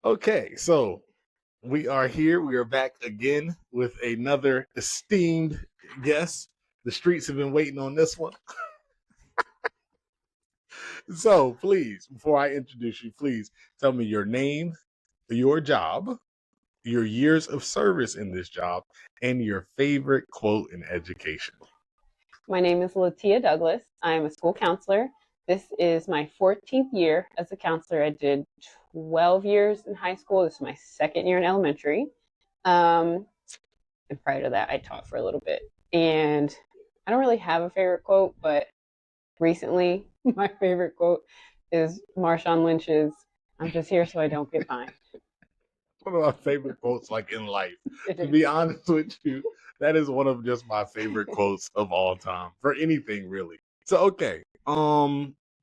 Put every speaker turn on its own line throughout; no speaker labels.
Okay, so we are here. We are back again with another esteemed guest. The streets have been waiting on this one. So please, before I introduce you, please tell me your name, your job, your years of service in this job, and your favorite quote in education.
My name is LaTia Douglas. I am a school counselor. This is my 14th year as a counselor. I did 12 years in high school. This is my second year in elementary. Um, and prior to that, I taught for a little bit. And I don't really have a favorite quote, but recently, my favorite quote is Marshawn Lynch's, "I'm just here so I don't get fined."
One of my favorite quotes, like in life.
It
To
is.
be honest with you, that is one of just my favorite quotes of all time for anything, really. So, okay,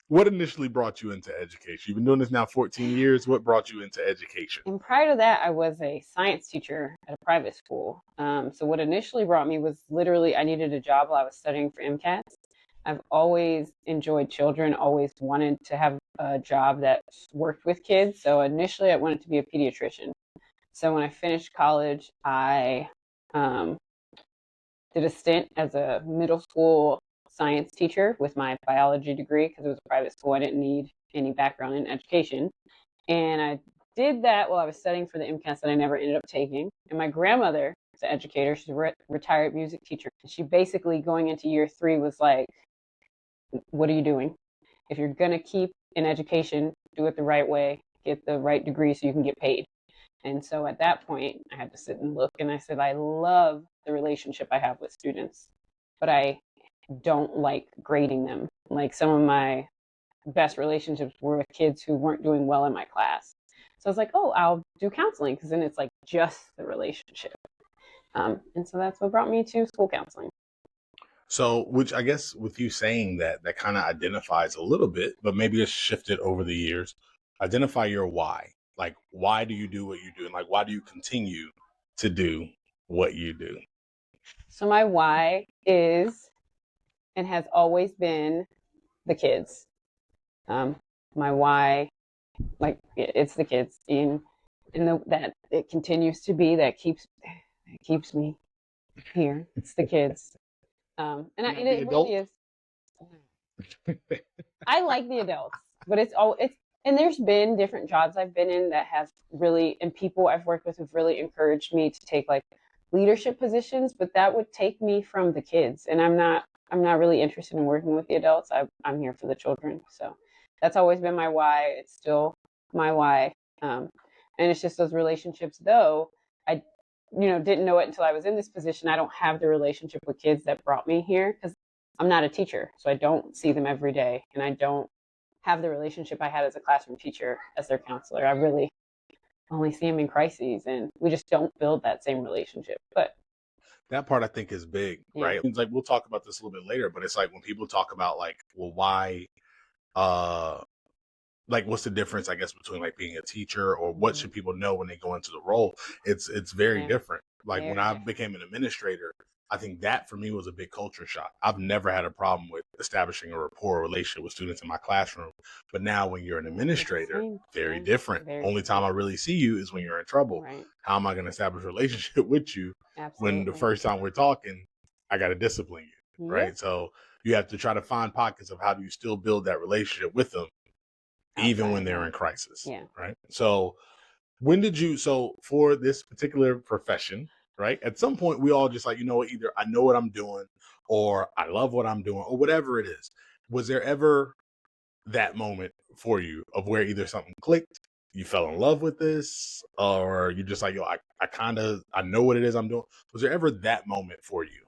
what initially brought you into education? You've been doing this now 14 years. What brought you into education?
And prior to that, I was a science teacher at a private school. So what initially brought me was literally I needed a job while I was studying for MCATs. I've always enjoyed children, always wanted to have a job that worked with kids. So initially, I wanted to be a pediatrician. So when I finished college, I um, did a stint as a middle school science teacher with my biology degree because it was a private school. I didn't need any background in education. And I did that while I was studying for the MCAS that I never ended up taking. And my grandmother is an educator. She's a retired music teacher. She basically, going into year 3, was like, what are you doing? If you're going to keep in education, do it the right way, get the right degree so you can get paid. And so at that point, I had to sit and look, and I said, I love the relationship I have with students, but I don't like grading them. Like, some of my best relationships were with kids who weren't doing well in my class. So I was like, oh, I'll do counseling, because then it's like just the relationship. And so that's what brought me to school counseling.
So, which I guess with you saying that, that kind of identifies a little bit, but maybe it's shifted over the years. Identify your why. Like, why do you do what you do? And like, why do you continue to do what you do?
So my why is and has always been the kids. My why, like, it's the kids, that it continues to be that keeps me here. It's the kids. And
The
it really
adult.
is. I like the adults, but it's and there's been different jobs I've been in that have really, and people I've worked with have really encouraged me to take like leadership positions, but that would take me from the kids, and I'm not really interested in working with the adults. I'm here for the children, so that's always been my why. It's still my why, and it's just those relationships. Though I, didn't know it until I was in this position. I don't have the relationship with kids that brought me here because I'm not a teacher, so I don't see them every day, and I don't have the relationship I had as a classroom teacher as their counselor. I really only see them in crises, and we just don't build that same relationship. But
That part I think is big,
yeah,
right? It's like we'll talk about this a little bit later, but it's like when people talk about like, well, why uh like what's the difference, I guess, between like being a teacher or what
mm-hmm.
should people know when they go into the role? It's very
Yeah,
different. Like when
very
I
different.
became an administrator, I think that for me was a big culture shock. I've never had a problem with establishing a rapport relationship with students in my classroom. But now when you're an
Yeah, it's the
administrator,
same,
very
same,
different.
very
Only time
different.
I really see you is when you're in trouble.
Right,
How am I going to establish a relationship with you when the
absolutely.
first time we're talking, I got to discipline you,
Yep,
right? So you have to try to find pockets of how do you still build that relationship with them even
outside
when
of
they're
that.
in crisis,
Yeah.
right? So when did you, so for this particular profession, right? At some point, we all just like, you know what, either I know what I'm doing or I love what I'm doing or whatever it is. Was there ever that moment for you of where either something clicked, you fell in love with this, or you just like, yo, I kind of, I know what it is I'm doing. Was there ever that moment for you?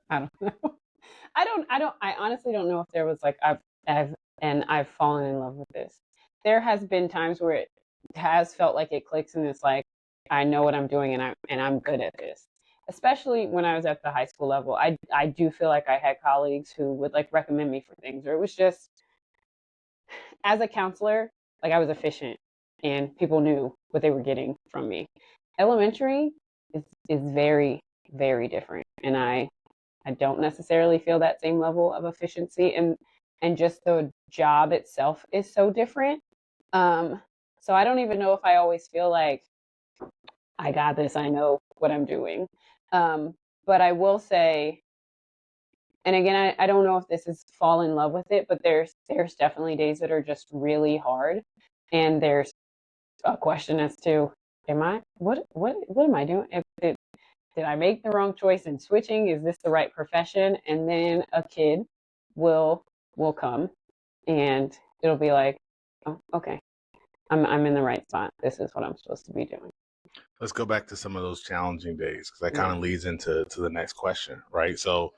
I don't know. I honestly don't know if there was like I've fallen in love with this. There has been times where it has felt like it clicks and it's like I know what I'm doing and I'm good at this. Especially when I was at the high school level. I do feel like I had colleagues who would like recommend me for things, or it was just, as a counselor, like, I was efficient and people knew what they were getting from me. Elementary is very, very different. And I don't necessarily feel that same level of efficiency, and just the job itself is so different. Um, So I don't even know if I always feel like I got this, I know what I'm doing. But I will say, and again, I don't know if this is fall in love with it, but there's definitely days that are just really hard. And there's a question as to, am I what am I doing? Did I make the wrong choice in switching? Is this the right profession? And then a kid will will come and it'll be like, oh, okay, I'm in the right spot. This is what I'm supposed to be doing.
Let's go back to some of those challenging days because that kind
Yeah.
of leads into the next question, right? So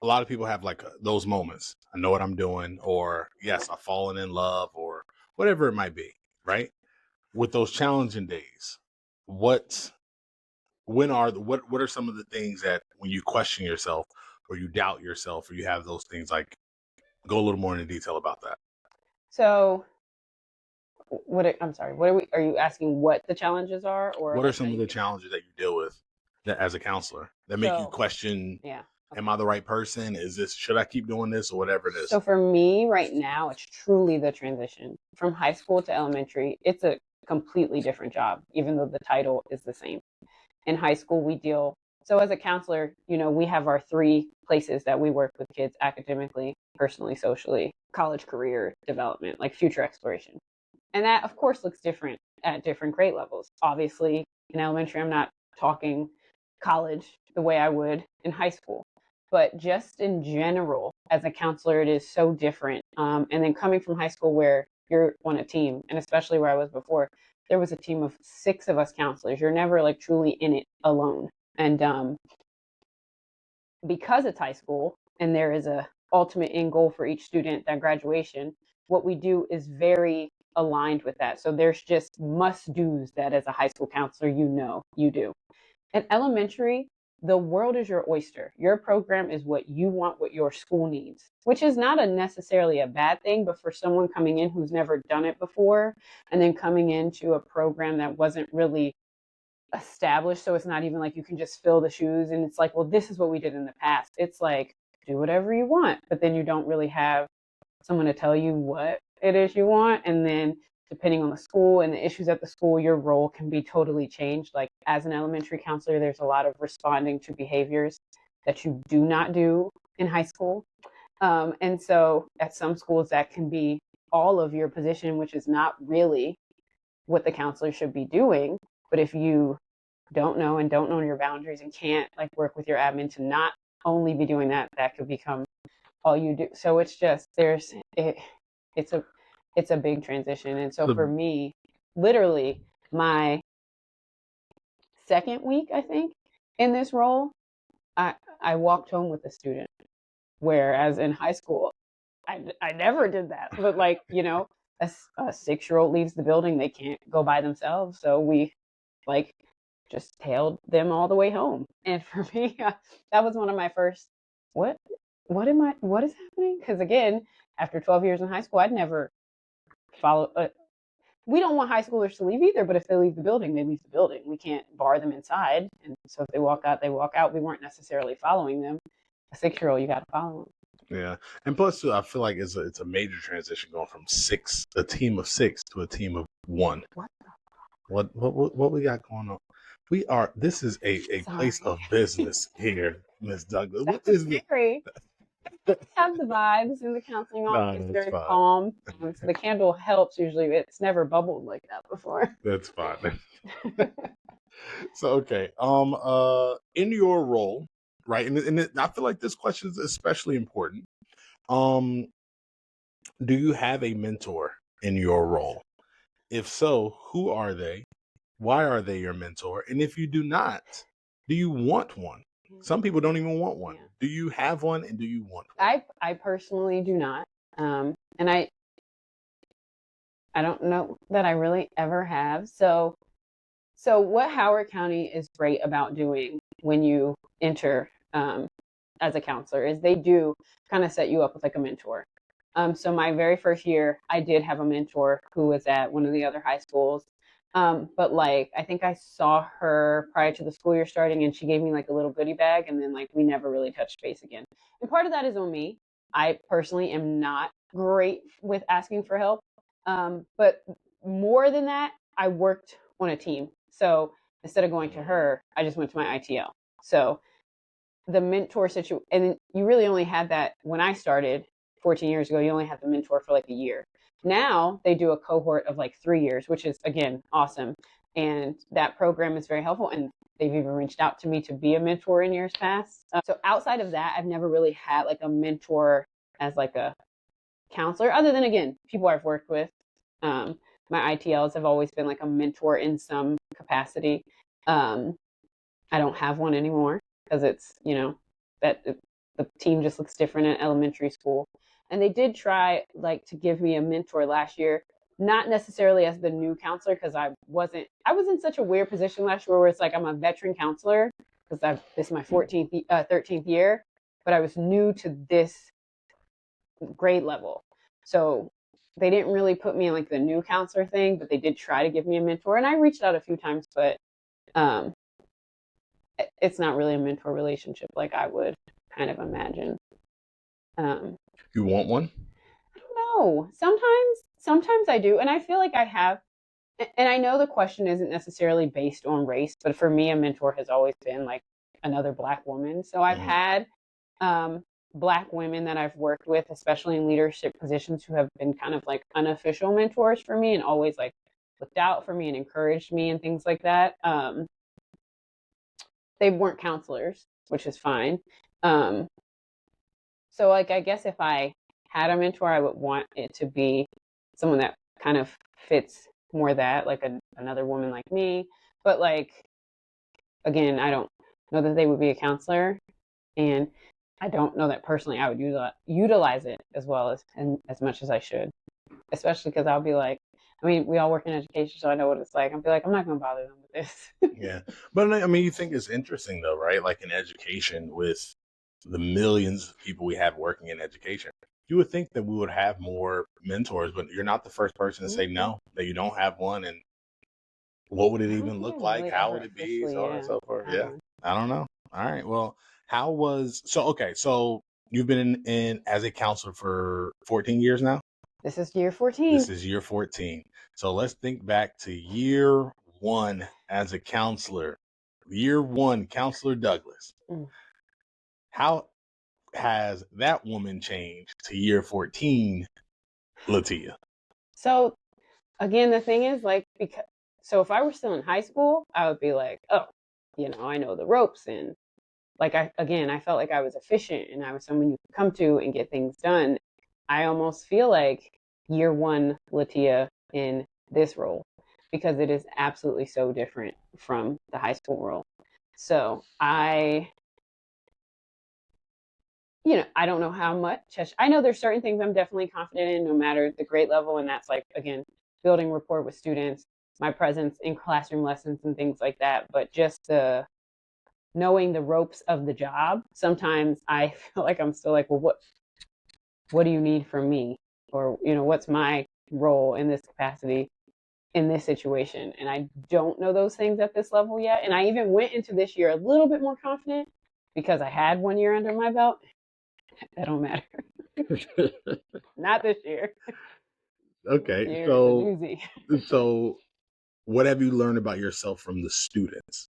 a lot of people have like those moments. I know what I'm doing, or yes, I've fallen in love, or whatever it might be, right? With those challenging days, what what are some of the things that when you question yourself or you doubt yourself or you have those things, like go a little more into detail about that.
So I'm sorry, are you asking what the challenges are or
What are
like
some of the challenges that you deal with that as a counselor that make you
so
question,
yeah.
am
Okay.
I the right person? Should I keep doing this or whatever it is?
So for me right now, it's truly the transition from high school to elementary. It's a completely different job, even though the title is the same. In high school, we deal, so as a counselor, we have our three places that we work with kids academically, personally, socially, college career development, like future exploration. And that, of course, looks different at different grade levels. Obviously, in elementary, I'm not talking college the way I would in high school. But just in general, as a counselor, it is so different. And then coming from high school where you're on a team, and especially where I was before, there was a team of 6 of us counselors. You're never like truly in it alone. And because it's high school and there is a ultimate end goal for each student, that graduation, what we do is very aligned with that. So there's just must do's that as a high school counselor, you do. At elementary, the world is your oyster. Your program is what you want, what your school needs, which is not necessarily a bad thing, but for someone coming in who's never done it before and then coming into a program that wasn't really established, so it's not even like you can just fill the shoes and it's like, well, this is what we did in the past. It's like, do whatever you want, but then you don't really have someone to tell you what it is you want. And then depending on the school and the issues at the school, your role can be totally changed. Like as an elementary counselor, there's a lot of responding to behaviors that you do not do in high school. And so at some schools, that can be all of your position, which is not really what the counselor should be doing. But if you don't know your boundaries and can't like work with your admin to not only be doing that, that could become all you do. So it's just it's a it's a big transition. And so for
The
me, literally my second week, I think, in this role, I I walked home with a student. Whereas in high school, I never did that. But like, a 6-year-old leaves the building, they can't go by themselves. So we like just tailed them all the way home. And for me, that was one of my first, what, what is happening? Because again, after 12 years in high school, I'd never followed. We don't want high schoolers to leave either, but if they leave the building, they leave the building. We can't bar them inside. And so if they walk out, they walk out. We weren't necessarily following them. A 6-year-old, you got to follow them.
Yeah, and plus too, I feel like it's a major transition going from a team of six to a team of one.
What?
What we got going on? We are. This is a place
Sorry.
of business here, Miss Douglas. What
That's
is it?
scary. Have the vibes in the counseling
Nah,
office,
that's
very
fine.
calm. So the candle helps usually. It's never bubbled like that before.
That's fine. So okay, in your role, right, and I feel like this question is especially important. Um, do you have a mentor in your role? If so, who are they? Why are they your mentor? And if you do not, do you want one? Some people don't even want one.
Yeah.
Do you have one and do you want one?
I personally do not. And I don't know that I really ever have. So what Howard County is great about doing when you enter as a counselor is they do kind of set you up with like a mentor. So my very first year, I did have a mentor who was at one of the other high schools. But like I think I saw her prior to the school year starting, and she gave me like a little goodie bag, and then like we never really touched base again. And part of that is on me. I personally am not great with asking for help. But more than that, I worked on a team. So instead of going to her, I just went to my ITL. So the mentor situation, and you really only had that when I started 14 years ago, you only had the mentor for like a year. Now they do a cohort of like 3 years, which is again awesome. And that program is very helpful. And they've even reached out to me to be a mentor in years past. So outside of that, I've never really had like a mentor as like a counselor, other than again, people I've worked with. My ITLs have always been like a mentor in some capacity. Um, I don't have one anymore because it's, that the team just looks different at elementary school. And they did try like to give me a mentor last year, not necessarily as the new counselor because I was in such a weird position last year where it's like I'm a veteran counselor because this is my 13th year, but I was new to this grade level. So they didn't really put me in like the new counselor thing, but they did try to give me a mentor. And I reached out a few times, but um, it's not really a mentor relationship like I would kind of imagine. Um,
You want one?
I don't know. Sometimes I do, and I feel like I have. And I know the question isn't necessarily based on race, but for me, a mentor has always been like another Black woman. So I've
Mm-hmm.
had um, Black women that I've worked with, especially in leadership positions, who have been kind of like unofficial mentors for me and always like looked out for me and encouraged me and things like that. They weren't counselors, which is fine. Um, so like I guess if I had a mentor, I would want it to be someone that kind of fits more that, like another woman like me. But like again, I don't know that they would be a counselor, and I don't know that personally I would utilize it as well and as much as I should, especially because I'll be like, I mean, we all work in education, so I know what it's like. I'll be like, I'm not going to bother them with this.
Yeah. But I mean, you think it's interesting though, right? Like in education, with the millions of people we have working in education, you would think that we would have more mentors, but you're not the first person to say
Mm-hmm.
no, that you don't have one. And what would it
I don't
even
think
look
I've
like?
really
How
ever
would it be?
officially,
So on and so forth.
had
Yeah.
one.
I don't know. All right. Well, okay. So you've been in as a counselor for 14 years now?
This is year
This
14.
is year 14. So let's think back to year one as a counselor. Year one, Counselor Douglas.
Mm.
How has that woman changed to year 14, LaTia?
So again, the thing is like, so if I were still in high school, I would be like, oh, I know the ropes. And like, I felt like I was efficient and I was someone you could come to and get things done. I almost feel like year one LaTia in this role because it is absolutely so different from the high school role. So I don't know how much. I know there's certain things I'm definitely confident in, no matter the grade level, and that's like again building rapport with students, my presence in classroom lessons and things like that. But just the knowing the ropes of the job, sometimes I feel like I'm still like, well, what do you need from me, or what's my role in this capacity in this situation? And I don't know those things at this level yet. And I even went into this year a little bit more confident because I had 1 year under my belt. That don't matter. Not this year. This
Okay,
year is a
so
doozy.
so what have you learned about yourself from the students?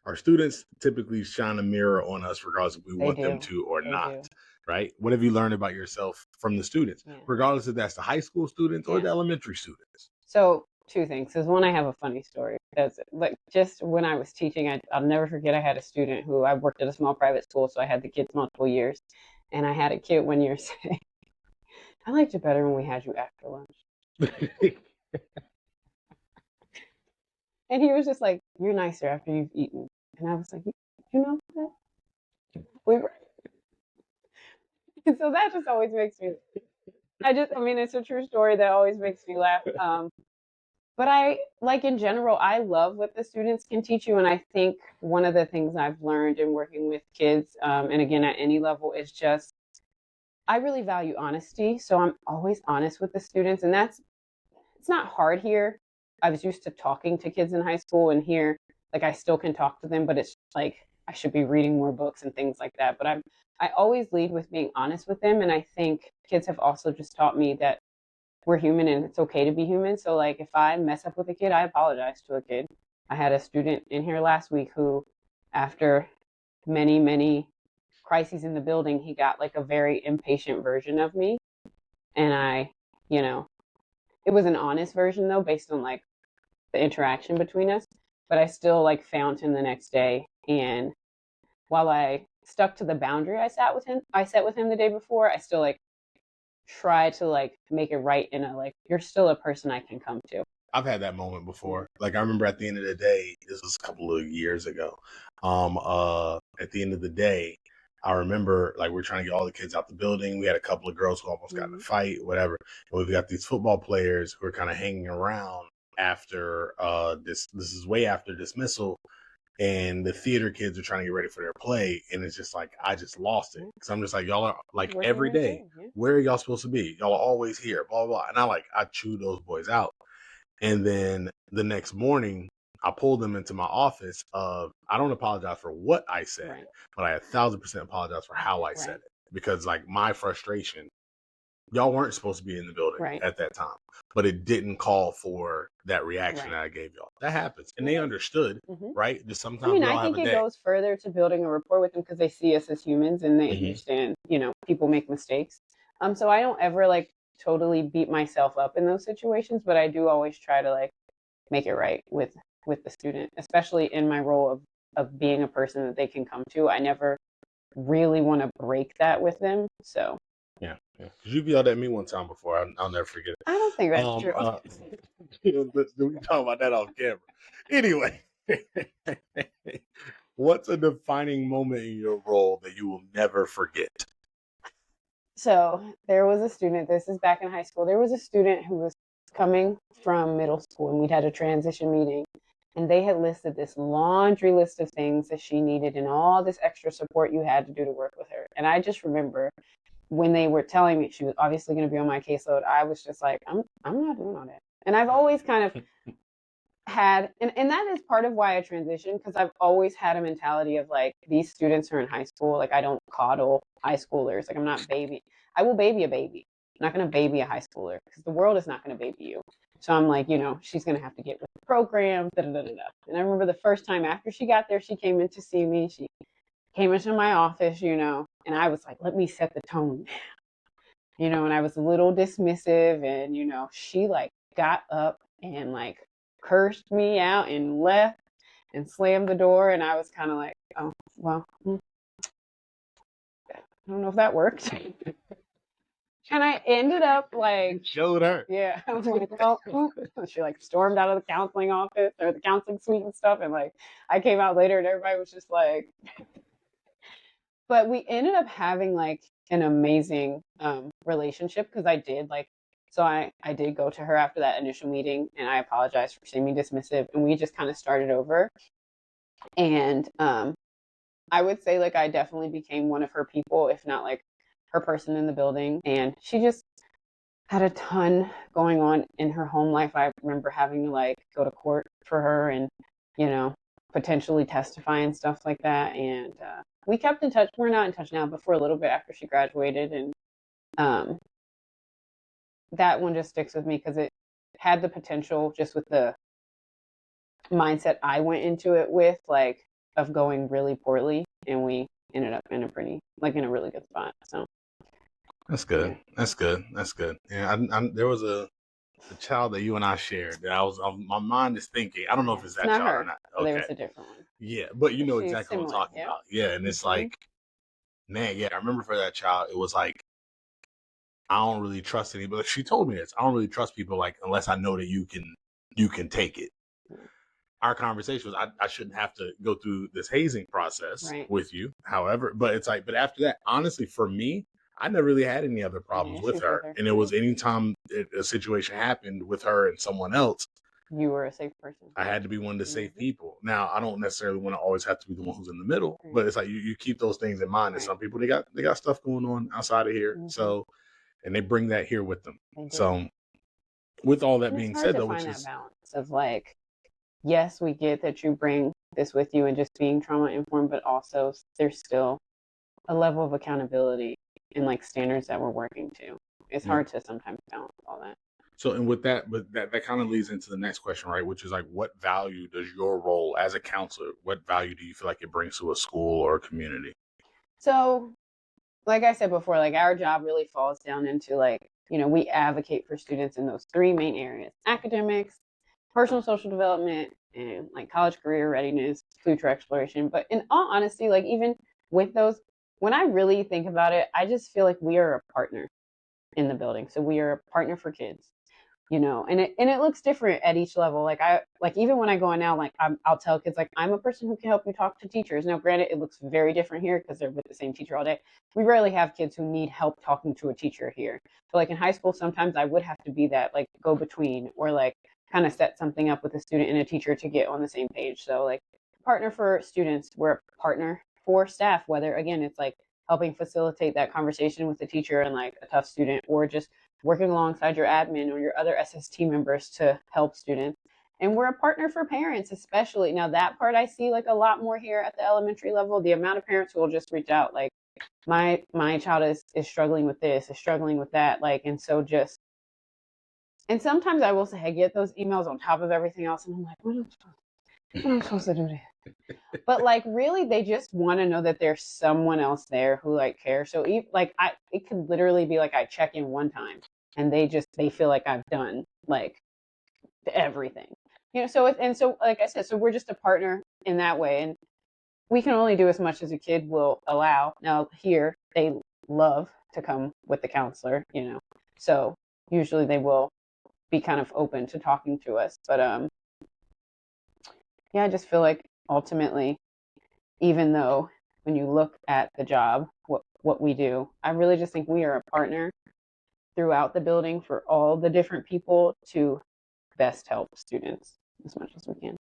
Our students typically shine a mirror on us regardless if we
They
want them
do.
to or
They
not,
do.
right? What have you learned about yourself from the students,
Yeah.
regardless if that's the high school students or
Yeah.
the elementary students?
So two things. Because one, I have a funny story. That's like just when I was teaching, I'll never forget. I had a student who I worked at a small private school, so I had the kids multiple years, and I had a kid 1 year say, "I liked it better when we had you after lunch." And he was just like, "You're nicer after you've eaten." And I was like, "You know that we were." And so that just always makes me. I mean, it's a true story that always makes me laugh. But I like in general, I love what the students can teach you, and I think one of the things I've learned in working with kids, and again at any level, is just I really value honesty. So I'm always honest with the students, and it's not hard here. I was used to talking to kids in high school, and here, like I still can talk to them, but it's like I should be reading more books and things like that. But I always lead with being honest with them, and I think kids have also just taught me that we're human and it's okay to be human. So like if I mess up with a kid, I apologize to a kid. I had a student in here last week who, after many, many crises in the building, he got like a very impatient version of me. And you know, it was an honest version though, based on like the interaction between us. But I still like found him the next day. And while I stuck to the boundary I set with him the day before, I still like try to like make it right in a like, you're still a person I can come to.
I've had that moment before. Like I remember at the end of the day, this was a couple of years ago. At the end of the day, I remember like we're trying to get all the kids out the building. We had a couple of girls who almost got in a fight, whatever. And we've got these football players who are kind of hanging around after this is way after dismissal. And the theater kids are trying to get ready for their play, and it's just like I just lost it because I'm just like, y'all are like every day. Where are y'all supposed to be? Y'all are always here, blah blah. And I chew those boys out. And then the next morning, I pulled them into my office of, I don't apologize for what I said, but I 1,000% apologize for how I said it. Because like my frustration, y'all weren't supposed to be in the building at that time, but it didn't call for that reaction that I gave y'all. That happens. And they understood, right? Just sometimes
I mean, I think it goes further to building a rapport with them because they see us as humans and they understand, you know, people make mistakes. So I don't ever like totally beat myself up in those situations, but I do always try to like make it right with the student, especially in my role of being a person that they can come to. I never really want to break that with them. So
yeah. You've yelled at me one time before. I'll never forget it.
I don't think that's true.
We talk about that off camera. Anyway, what's a defining moment in your role that you will never forget?
So there was a student, this is back in high school, there was a student who was coming from middle school and we'd had a transition meeting and they had listed this laundry list of things that she needed and all this extra support you had to do to work with her. And I just remember when they were telling me she was obviously going to be on my caseload, I was just like, I'm not doing all that. And I've always kind of had, and that is part of why I transitioned, because I've always had a mentality of like, these students are in high school, like I don't coddle high schoolers, like I'm not baby. I will baby a baby. I'm not going to baby a high schooler because the world is not going to baby you. So I'm like, you know, she's going to have to get with the program, da da da da. And I remember the first time after she got there, she came in to see me. She came into my office, you know, and I was like, let me set the tone, you know, and I was a little dismissive, and you know, she like got up and like cursed me out and left and slammed the door, and I was kind of like, oh well, I don't know if that worked. And I ended up like
showed her.
Yeah, I was like, oh, she like stormed out of the counseling office or the counseling suite and stuff, and like I came out later and everybody was just like. But we ended up having like an amazing relationship because I did like, so I did go to her after that initial meeting and I apologized for seeming dismissive, and we just kind of started over. And I would say like I definitely became one of her people, if not like her person in the building. And she just had a ton going on in her home life. I remember having to like go to court for her and, you know, potentially testify and stuff like that. And we kept in touch. We're not in touch now, but for a little bit after she graduated. And that one just sticks with me because it had the potential, just with the mindset I went into it with, like, of going really poorly. And we ended up in a really good spot. So
that's good. Yeah. That's good. That's good. Yeah, there was a child that you and I shared that my mind is thinking, I don't know if it's that
not
child
her,
or not. Okay.
There was a different one.
Yeah, but you know exactly
similar,
what I'm talking about. Yeah, and it's like, man, yeah, I remember for that child, it was like, I don't really trust anybody. She told me this. I don't really trust people like unless I know that you can take it. Our conversation was, I shouldn't have to go through this hazing process with you. However, but it's like, but after that, honestly, for me, I never really had any other problems with her. And it was anytime a situation happened with her and someone else,
you were a safe person.
I had to be one of the safe people. Now, I don't necessarily want to always have to be the one who's in the middle, but it's like you keep those things in mind. And some people, they got stuff going on outside of here. So, and they bring that here with them. So with all that being said, though, which is that
balance of like, yes, we get that you bring this with you and just being trauma informed, but also there's still a level of accountability and like standards that we're working to. It's hard to sometimes balance all that.
So, and with that, but that kind of leads into the next question, right? Which is like, what value does your role as a counselor, what value do you feel like it brings to a school or a community?
So, like I said before, like our job really falls down into like, we advocate for students in those three main areas: academics, personal social development, and like college career readiness, future exploration. But in all honesty, like even with those, when I really think about it, I just feel like we are a partner in the building. So we are a partner for kids, and it looks different at each level. Like even when I go in now, like I'll tell kids like I'm a person who can help you talk to teachers. Now, granted, it looks very different here because they're with the same teacher all day. We rarely have kids who need help talking to a teacher here. But like in high school, sometimes I would have to be that like go between or like kind of set something up with a student and a teacher to get on the same page. So like partner for students, we're a partner for staff, whether again it's like helping facilitate that conversation with the teacher and like a tough student, or just working alongside your admin or your other SST members to help students. And we're a partner for parents, especially. Now, that part I see like a lot more here at the elementary level. The amount of parents who will just reach out, like, my child is struggling with this, is struggling with that. Like, and so just, and sometimes I will say, I get those emails on top of everything else. And I'm like, what am I supposed to do this? But like really they just want to know that there's someone else there who like cares. So like it could literally be like I check in one time and they feel like I've done like everything, so like I said, so we're just a partner in that way, and we can only do as much as a kid will allow. Now here they love to come with the counselor, so usually they will be kind of open to talking to us. But yeah, I just feel like ultimately, even though when you look at the job, what we do, I really just think we are a partner throughout the building for all the different people to best help students as much as we can.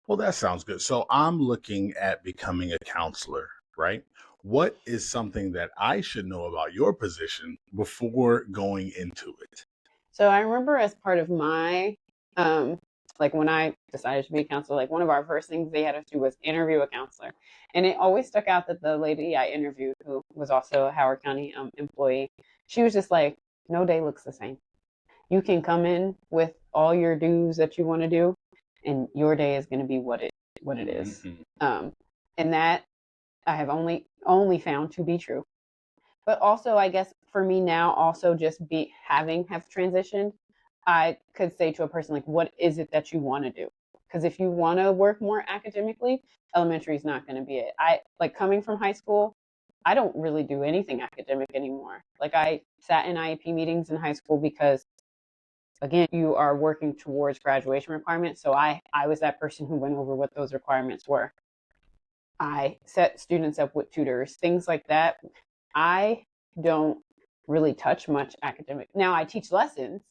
Well, that sounds good. So I'm looking at becoming a counselor, right? What is something that I should know about your position before going into it?
So I remember as part of my like when I decided to be a counselor, like one of our first things they had us do was interview a counselor. And it always stuck out that the lady I interviewed, who was also a Howard County employee, she was just like, no day looks the same. You can come in with all your dues that you want to do, and your day is going to be what it is. And that I have only found to be true. But also, I guess for me now, also just have transitioned, I could say to a person like, what is it that you want to do? Because if you want to work more academically, elementary is not going to be it. I like coming from high school, I don't really do anything academic anymore. Like I sat in IEP meetings in high school because again, you are working towards graduation requirements. So I was that person who went over what those requirements were. I set students up with tutors, things like that. I don't really touch much academic. Now I teach lessons.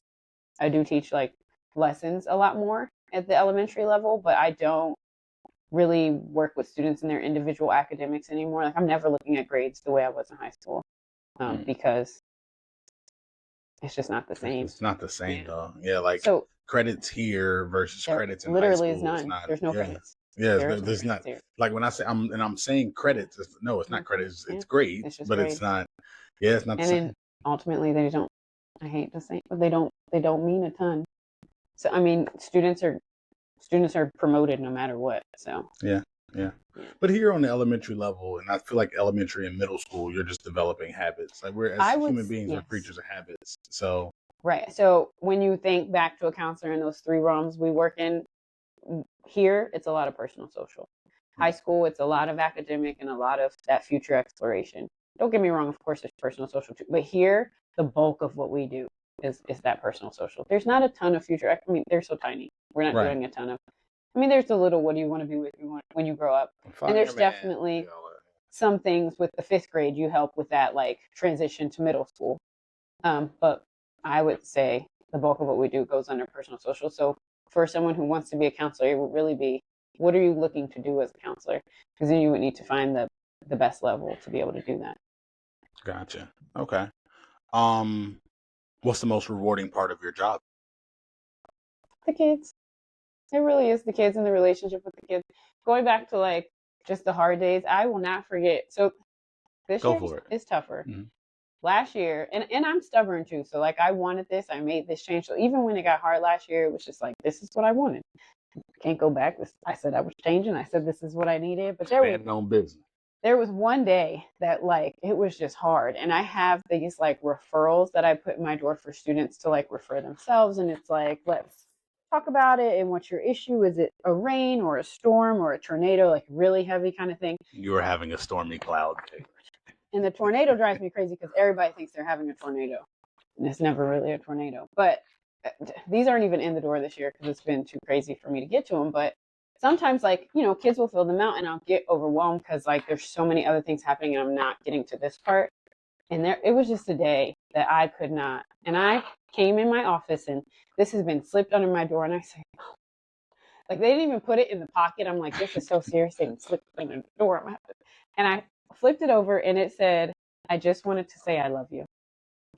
I do teach like lessons a lot more at the elementary level, but I don't really work with students in their individual academics anymore. Like I'm never looking at grades the way I was in high school, because it's just not the same.
It's not the same though. Yeah, like
so
credits here versus credits in high
literally
school.
is none.
It's not.
There's no
Yeah.
credits.
Yeah,
There's
there's
no
not.
credits here.
Like when I say I'm saying credits. It's not credits. It's grades,
It's just
but
grades.
it's not. Yeah, it's not the
And
same.
then ultimately they don't. I hate to say, but they don't mean a ton. So I mean, students are promoted no matter what. So
Yeah. But here on the elementary level, and I feel like elementary and middle school, you're just developing habits. Like we're as human beings, we're creatures of habits. So
right. So when you think back to a counselor in those three realms we work in, here it's a lot of personal social. High school, it's a lot of academic and a lot of that future exploration. Don't get me wrong, of course there's personal social too, but here the bulk of what we do is that personal social. There's not a ton of future. I mean, they're so tiny. We're not doing a ton of. I mean, there's a little. What do you want to be when you grow up? And there's definitely some things with the fifth grade. You help with that, like transition to middle school. But I would say the bulk of what we do goes under personal social. So for someone who wants to be a counselor, it would really be, what are you looking to do as a counselor? Because then you would need to find the best level to be able to do that.
Gotcha. Okay. What's the most rewarding part of your job?
The kids. It really is the kids and the relationship with the kids. Going back to like just the hard days, I will not forget. So this year is tougher. last year, and I'm stubborn too. So like I wanted this, I made this change. So even when it got hard last year, it was just like, this is what I wanted. Can't go back. I said I was changing. I said this is what I needed. But
Expanding on business.
there was one day that like it was just hard. And I have these like referrals that I put in my door for students to like refer themselves. And it's like, let's talk about it. And what's your issue? Is it a rain or a storm or a tornado, like really heavy kind of thing?
You were having a stormy cloud day.
And the tornado drives me crazy because everybody thinks they're having a tornado. And it's never really a tornado. But these aren't even in the door this year because it's been too crazy for me to get to them. But sometimes, like, you know, kids will fill them out and I'll get overwhelmed because, like, there's so many other things happening and I'm not getting to this part. And it was just a day that I could not. And I came in my office and this has been slipped under my door. And I say, oh. Like, they didn't even put it in the pocket. I'm like, this is so serious. They didn't slip it under the door. And I flipped it over and it said, I just wanted to say I love you.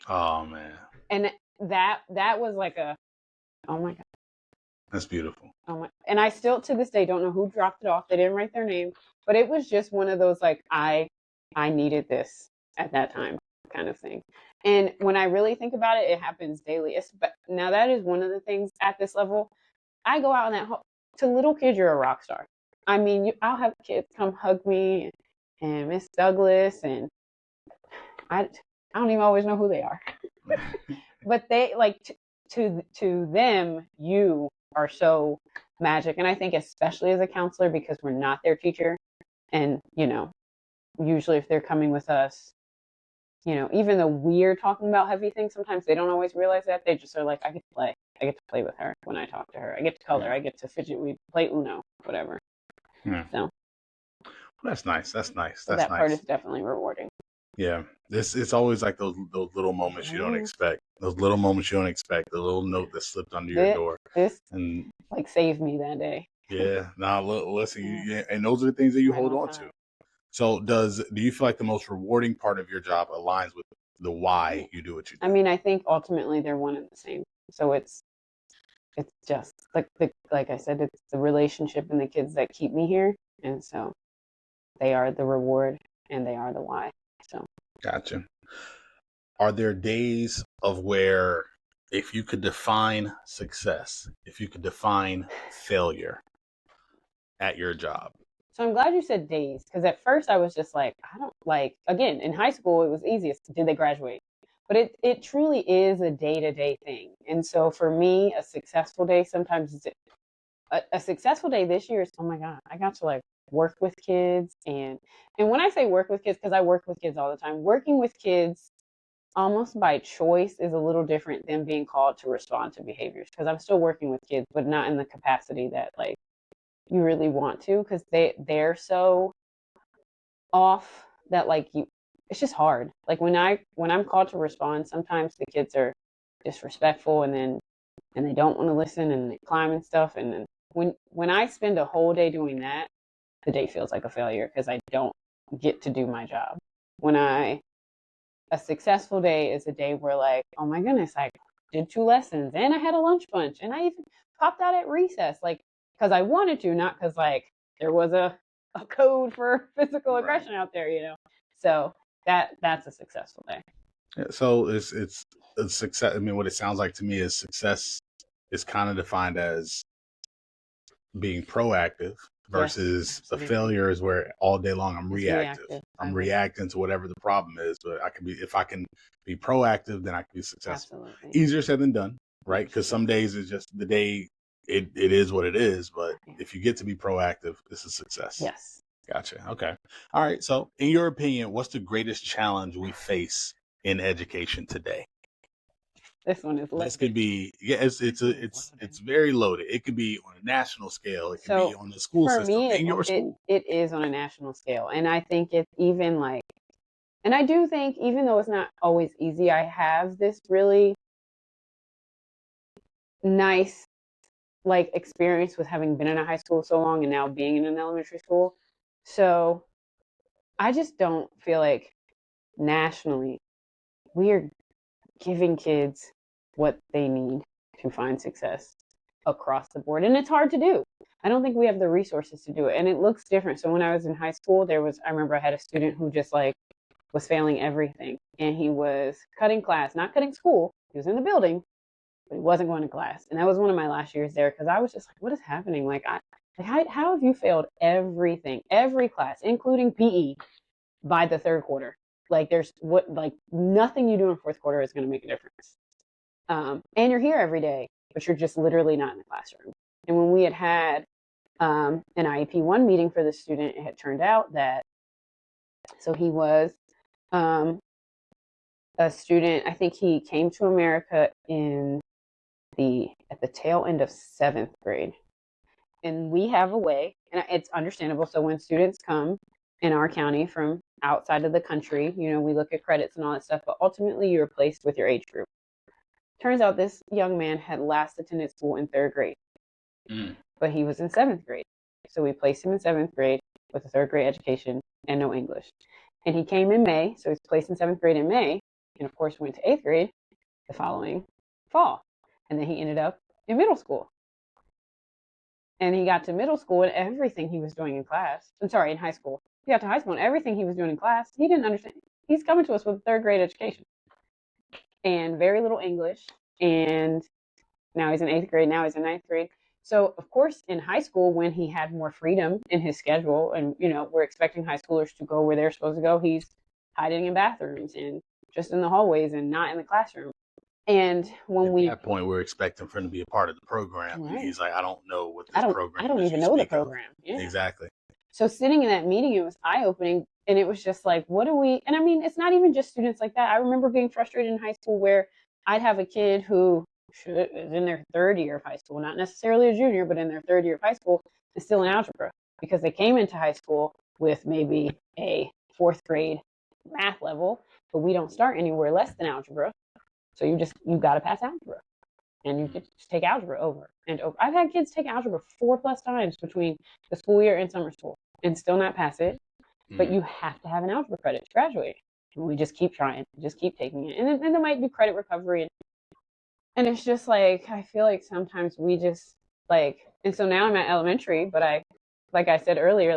Oh, man.
And that was like oh my God.
That's beautiful.
Oh my, and I still to this day don't know who dropped it off. They didn't write their name, but it was just one of those like I needed this at that time kind of thing. And when I really think about it, it happens daily. Now that is one of the things at this level. I go out in that to little kids, you're a rock star. I mean, I'll have kids come hug me and Miss Douglas, and I don't even always know who they are, but they like to them, you are so magic. And I think especially as a counselor, because we're not their teacher, and you know, usually if they're coming with us, you know, even though we're talking about heavy things, sometimes they don't always realize that. They just are like, I get to play with her when I talk to her. I get to color. I get to fidget. We play Uno, whatever.
Yeah.
So
that's nice. That's nice.
So
that's
that
nice.
part is definitely rewarding.
Yeah, it's always like those little moments you don't expect. Those little moments you don't expect. The little note that slipped under your door.
This
and
like saved me that day.
Yeah. Now listen, and those are the things that you hold on to. So do you feel like the most rewarding part of your job aligns with the why you do what you do?
I mean, I think ultimately they're one and the same. So it's just like I said, it's the relationship and the kids that keep me here, and so they are the reward and they are the why. So
gotcha. Are there days of where, if you could define success, if you could define failure at your job?
So I'm glad you said days, because at first I was just like, I don't like, again, in high school, it was easiest. Did they graduate? But it truly is a day-to-day thing. And so for me, a successful day, sometimes a successful day this year is, oh my God, I got to like work with kids. And when I say work with kids, because I work with kids all the time, working with kids almost by choice is a little different than being called to respond to behaviors, because I'm still working with kids, but not in the capacity that like you really want to, because they're so off that like it's just hard. Like when I'm called to respond, sometimes the kids are disrespectful and they don't want to listen and they climb and stuff. And then when I spend a whole day doing that, the day feels like a failure because I don't get to do my job. A successful day is a day where like, oh my goodness, I did 2 lessons and I had a lunch bunch and I even popped out at recess, like because I wanted to, not because like there was a code for physical aggression out there, you know. So that's a successful day.
Yeah, so it's a success. I mean, what it sounds like to me is success is kind of defined as being proactive versus the failure is where all day long I'm reactive. I'm reacting to whatever the problem is. But if I can be proactive, then I can be successful. Absolutely. Easier said than done, right? Because some days it's just the day. It is what it is. But if you get to be proactive, this is success.
Yes.
Gotcha. Okay. All right. So, in your opinion, what's the greatest challenge we face in education today?
This one is loaded.
This could be, it's very loaded. It could be on a national scale. It could be on the school system.
Me,
in your school,
it is on a national scale, and I think it's even like, and I do think even though it's not always easy, I have this really nice like experience with having been in a high school so long and now being in an elementary school. So I just don't feel like nationally we are giving kids what they need to find success across the board. And it's hard to do. I don't think we have the resources to do it. And it looks different. So when I was in high school, I remember I had a student who just like was failing everything. And he was cutting class, not cutting school. He was in the building, but he wasn't going to class. And that was one of my last years there because I was just like, what is happening? How have you failed everything, every class, including PE, by the third quarter? Like nothing you do in fourth quarter is going to make a difference. And you're here every day, but you're just literally not in the classroom. And when we had an IEP1 meeting for the student, it had turned out that, so he was a student, I think he came to America at the tail end of seventh grade. And we have a way, and it's understandable. So when students come in our county from outside of the country, we look at credits and all that stuff, but ultimately you're placed with your age group. Turns out this young man had last attended school in third grade, but he was in seventh grade. So we placed him in seventh grade with a third grade education and no English. And he came in May, so he's placed in seventh grade in May, and of course went to eighth grade the following fall. And then he ended up in middle school. And he got to middle school and everything he was doing in high school. He got to high school and everything he was doing in class, he didn't understand. He's coming to us with a third grade education and very little English. And now he's in eighth grade, now he's in ninth grade. So, of course, in high school, when he had more freedom in his schedule and, we're expecting high schoolers to go where they're supposed to go, he's hiding in bathrooms and just in the hallways and not in the classroom. And at
that point, we're expecting for him to be a part of the program. Right. And he's like, I don't know what this program is.
I don't even know the program.
Yeah. Exactly.
So sitting in that meeting, it was eye-opening. And it was just like, and I mean, it's not even just students like that. I remember being frustrated in high school where I'd have a kid who is in their third year of high school, not necessarily a junior, but in their third year of high school, is still in algebra because they came into high school with maybe a fourth grade math level, but we don't start anywhere less than algebra. So you got to pass algebra, and you just take algebra over and over. I've had kids take algebra 4+ times between the school year and summer school and still not pass it. But you have to have an algebra credit to graduate. And we just keep trying, just keep taking it. And then there might be credit recovery. And it's just like, I feel like sometimes we just and so now I'm at elementary, but like I said earlier,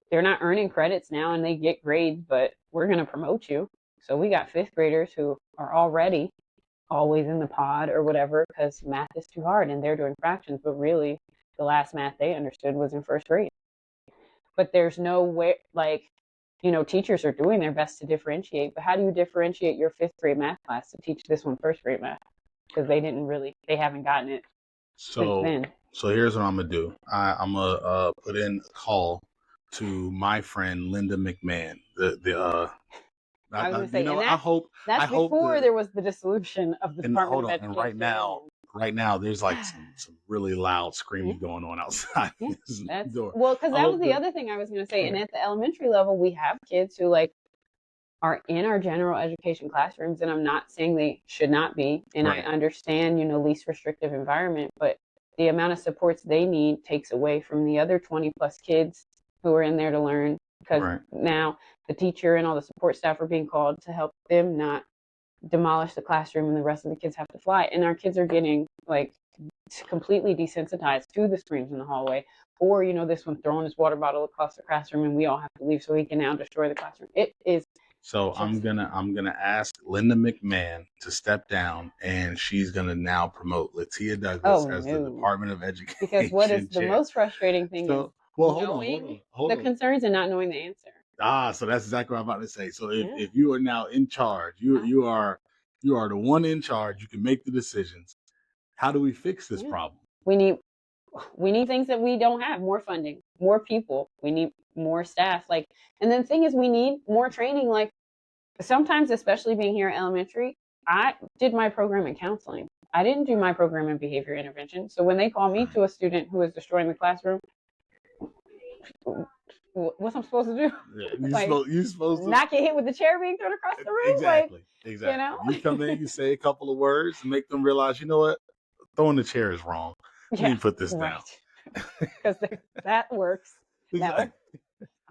they're not earning credits now and they get grades, but we're going to promote you. So we got fifth graders who are already always in the pod or whatever because math is too hard and they're doing fractions. But really, the last math they understood was in first grade. But there's no way, teachers are doing their best to differentiate. But how do you differentiate your fifth grade math class to teach this one first grade math? Because they haven't gotten it since then.
So here's what I'm going to do. I'm going to put in a call to my friend Linda McMahon,
I was going to say,
I hope
before there was the dissolution of the Department of Education.
And right now, there's some really loud screaming going on outside this door.
Well, because that was the other thing I was going to say. And at the elementary level, we have kids who are in our general education classrooms, and I'm not saying they should not be. And right. I understand, least restrictive environment, but the amount of supports they need takes away from the other 20+ kids who are in there to learn. Because now the teacher and all the support staff are being called to help them not demolish the classroom and the rest of the kids have to fly. And our kids are getting completely desensitized to the screams in the hallway. Or, this one throwing his water bottle across the classroom and we all have to leave so he can now destroy the classroom. It is.
So I'm gonna ask Linda McMahon to step down, and she's gonna now promote LaTia Douglas as the Department of Education.
Because what is the most frustrating thing is
hold on.
The concerns and not knowing the answer.
So that's exactly what I'm about to say. So if you are now in charge, you are the one in charge. You can make the decisions. How do we fix this problem?
We need things that we don't have: more funding, more people. We need more staff. And then the thing is, we need more training. Sometimes, especially being here at elementary, I did my program in counseling. I didn't do my program in behavior intervention. So when they call me to a student who is destroying the classroom, what's I'm supposed to do?
Yeah, you're supposed to
not get hit with the chair being thrown across the room.
Exactly. You come in, you say a couple of words, and make them realize, you know what, throwing the chair is wrong. Let me put this down.
Because that works. Exactly.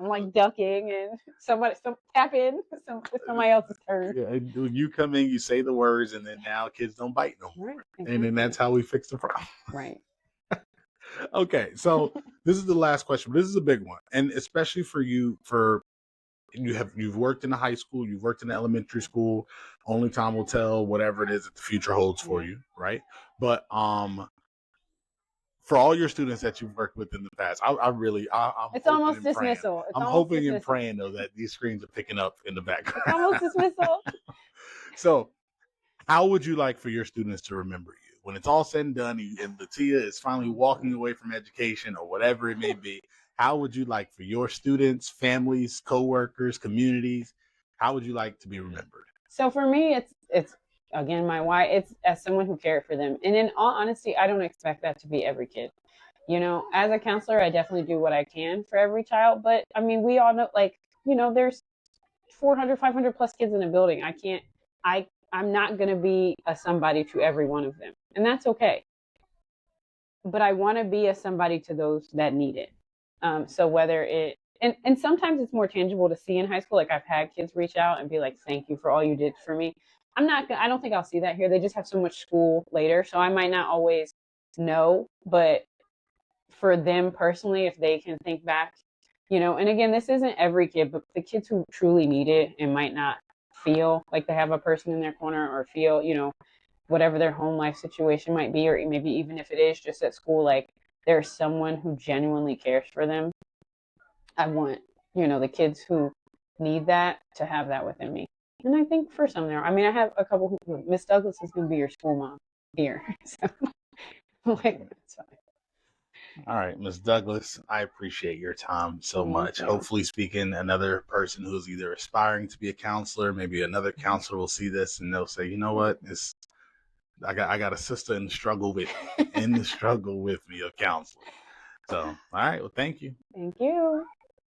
I'm ducking, and somebody tap in. It's somebody else's turn.
Yeah, you come in, you say the words, and then now kids don't bite no more. Right, exactly. And then that's how we fix the problem.
Right.
Okay, so this is the last question, but this is a big one, and especially for you, for you've worked in the high school, you've worked in the elementary school. Only time will tell whatever it is that the future holds for
Yeah.
you, right? But for all your students that you've worked with in the past, I'm
It's
hoping
almost
and praying.
dismissal. It's
I'm
almost
hoping and
dismissal.
praying though that these screens are picking up in the
It's
background.
almost dismissal.
So, how would you like for your students to remember you when it's all said and done, and LaTia is finally walking away from education or whatever it may be? How would you like for your students, families, coworkers, communities? How would you like to be remembered?
So for me, it's again my why. It's as someone who cared for them, and in all honesty, I don't expect that to be every kid. You know, as a counselor, I definitely do what I can for every child. But I mean, we all know, like, you know, there's 400, 500 plus kids in a building. I can't, I'm not going to be a somebody to every one of them. And that's okay. But I want to be a somebody to those that need it. So whether and sometimes it's more tangible to see in high school. Like I've had kids reach out and be like, thank you for all you did for me. I don't think I'll see that here. They just have so much school later. So I might not always know, but for them personally, if they can think back, you know, and again, this isn't every kid, but the kids who truly need it and might not feel like they have a person in their corner or feel, you know, whatever their home life situation might be, or maybe even if it is just at school, like there's someone who genuinely cares for them. I want, you know, the kids who need that to have that within me. And I think for some there, I mean, I have a couple who, Miss Douglas is going to be your school mom here. So, like, that's fine.
All right, Ms. Douglas, I appreciate your time so
Thank
much.
you.
Hopefully, speaking another person who's either aspiring to be a counselor, maybe another counselor will see this and they'll say, you know what, I got a sister in the struggle with me, of counseling. So, all right, well, thank you.
Thank you.